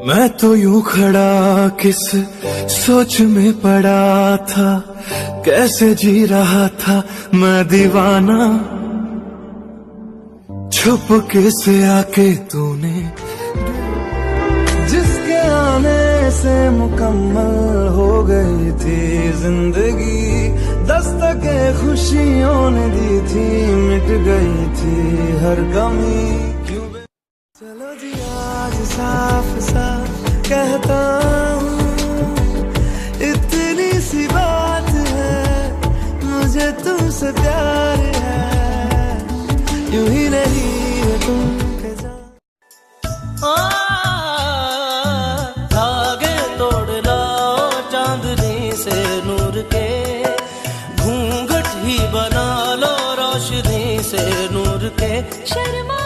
मैं तो यूं खड़ा किस सोच में पड़ा था, कैसे जी रहा था मैं दीवाना, छुप के से आके तूने जिसके आने से मुकम्मल हो गई थी जिंदगी, दस्तके खुशियों ने दी थी, मिट गई थी हर कमी। चलो जी आज साफ साफ कहता हूँ, इतनी सी बात है, मुझे तुमसे प्यार है, यूं ही नहीं है तुम के धागे तोड़ लाओ चांदनी से नूर के, घूंघट ही बना लो रोशनी से नूर के, शर्मा